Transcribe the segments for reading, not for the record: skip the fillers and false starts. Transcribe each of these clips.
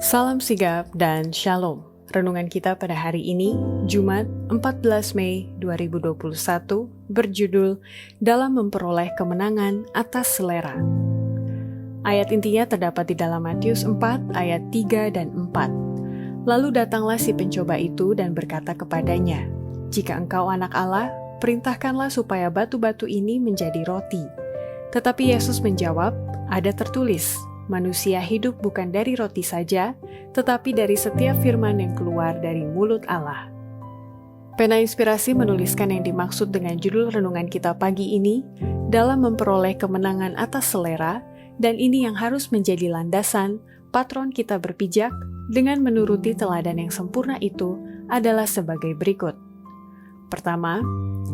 Salam sigap dan shalom. Renungan kita pada hari ini, Jumat 14 Mei 2021, berjudul Dalam Memperoleh Kemenangan Atas Selera. Ayat intinya terdapat di dalam Matius 4 ayat 3 dan 4. Lalu datanglah si pencoba itu dan berkata kepadanya, "Jika engkau anak Allah, perintahkanlah supaya batu-batu ini menjadi roti." Tetapi Yesus menjawab, "Ada tertulis, manusia hidup bukan dari roti saja, tetapi dari setiap firman yang keluar dari mulut Allah." Pena Inspirasi menuliskan yang dimaksud dengan judul renungan kita pagi ini, dalam memperoleh kemenangan atas selera, dan ini yang harus menjadi landasan patron kita berpijak dengan menuruti teladan yang sempurna itu adalah sebagai berikut. Pertama,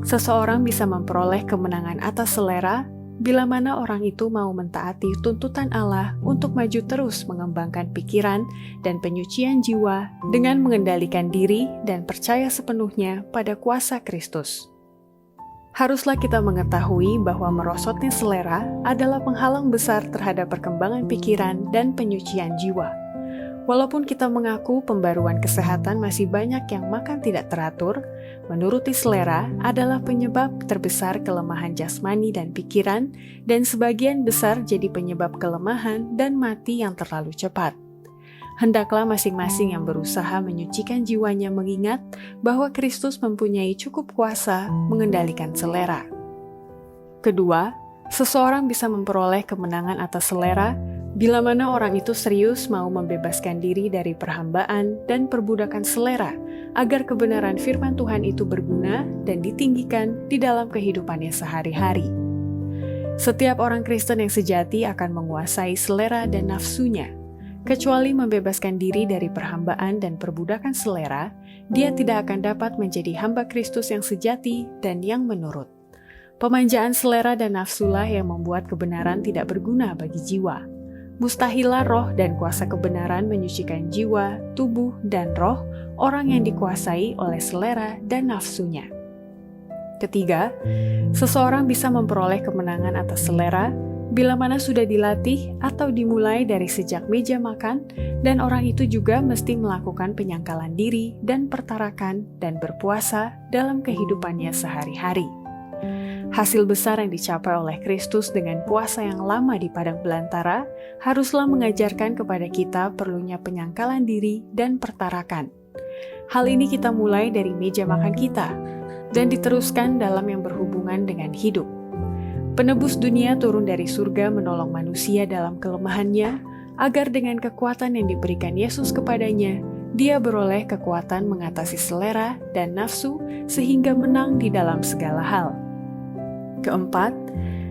seseorang bisa memperoleh kemenangan atas selera bila mana orang itu mau mentaati tuntutan Allah untuk maju terus mengembangkan pikiran dan penyucian jiwa dengan mengendalikan diri dan percaya sepenuhnya pada kuasa Kristus. Haruslah kita mengetahui bahwa merosotnya selera adalah penghalang besar terhadap perkembangan pikiran dan penyucian jiwa. Walaupun kita mengaku pembaruan kesehatan masih banyak yang makan tidak teratur, menuruti selera adalah penyebab terbesar kelemahan jasmani dan pikiran, dan sebagian besar jadi penyebab kelemahan dan mati yang terlalu cepat. Hendaklah masing-masing yang berusaha menyucikan jiwanya mengingat bahwa Kristus mempunyai cukup kuasa mengendalikan selera. Kedua, seseorang bisa memperoleh kemenangan atas selera bila mana orang itu serius mau membebaskan diri dari perhambaan dan perbudakan selera, agar kebenaran firman Tuhan itu berguna dan ditinggikan di dalam kehidupannya sehari-hari. Setiap orang Kristen yang sejati akan menguasai selera dan nafsunya. Kecuali membebaskan diri dari perhambaan dan perbudakan selera, dia tidak akan dapat menjadi hamba Kristus yang sejati dan yang menurut. Pemanjaan selera dan nafsulah yang membuat kebenaran tidak berguna bagi jiwa. Mustahilah roh dan kuasa kebenaran menyucikan jiwa, tubuh, dan roh orang yang dikuasai oleh selera dan nafsunya. Ketiga, seseorang bisa memperoleh kemenangan atas selera bila mana sudah dilatih atau dimulai dari sejak meja makan, dan orang itu juga mesti melakukan penyangkalan diri dan pertarakan dan berpuasa dalam kehidupannya sehari-hari. Hasil besar yang dicapai oleh Kristus dengan puasa yang lama di padang belantara haruslah mengajarkan kepada kita perlunya penyangkalan diri dan pertarakan. Hal ini kita mulai dari meja makan kita dan diteruskan dalam yang berhubungan dengan hidup. Penebus dunia turun dari surga menolong manusia dalam kelemahannya, agar dengan kekuatan yang diberikan Yesus kepadanya, dia beroleh kekuatan mengatasi selera dan nafsu sehingga menang di dalam segala hal. Keempat,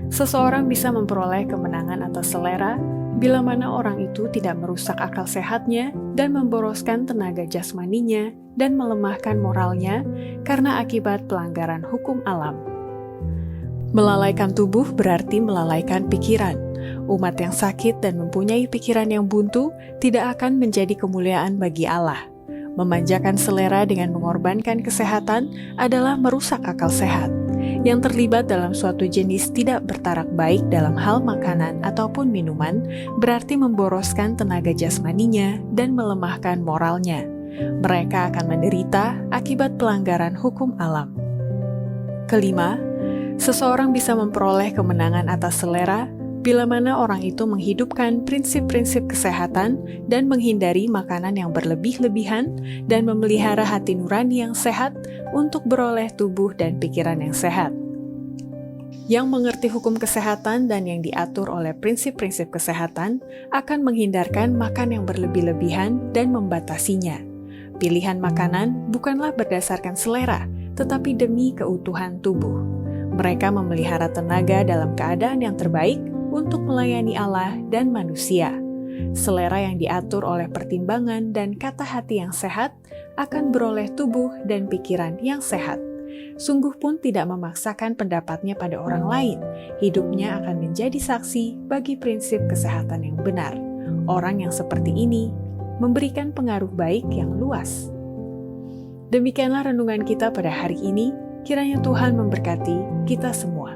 seseorang bisa memperoleh kemenangan atas selera bila mana orang itu tidak merusak akal sehatnya dan memboroskan tenaga jasmaninya dan melemahkan moralnya karena akibat pelanggaran hukum alam. Melalaikan tubuh berarti melalaikan pikiran. Umat yang sakit dan mempunyai pikiran yang buntu tidak akan menjadi kemuliaan bagi Allah. Memanjakan selera dengan mengorbankan kesehatan adalah merusak akal sehat. Yang terlibat dalam suatu jenis tidak bertarak baik dalam hal makanan ataupun minuman berarti memboroskan tenaga jasmaninya dan melemahkan moralnya. Mereka akan menderita akibat pelanggaran hukum alam. Kelima, seseorang bisa memperoleh kemenangan atas selera bila mana orang itu menghidupkan prinsip-prinsip kesehatan dan menghindari makanan yang berlebih-lebihan dan memelihara hati nurani yang sehat untuk beroleh tubuh dan pikiran yang sehat. Yang mengerti hukum kesehatan dan yang diatur oleh prinsip-prinsip kesehatan akan menghindarkan makan yang berlebih-lebihan dan membatasinya. Pilihan makanan bukanlah berdasarkan selera, tetapi demi keutuhan tubuh. Mereka memelihara tenaga dalam keadaan yang terbaik untuk melayani Allah dan manusia. Selera yang diatur oleh pertimbangan dan kata hati yang sehat akan beroleh tubuh dan pikiran yang sehat. Sungguh pun tidak memaksakan pendapatnya pada orang lain. Hidupnya akan menjadi saksi bagi prinsip kesehatan yang benar. Orang yang seperti ini memberikan pengaruh baik yang luas. Demikianlah renungan kita pada hari ini. Kiranya Tuhan memberkati kita semua.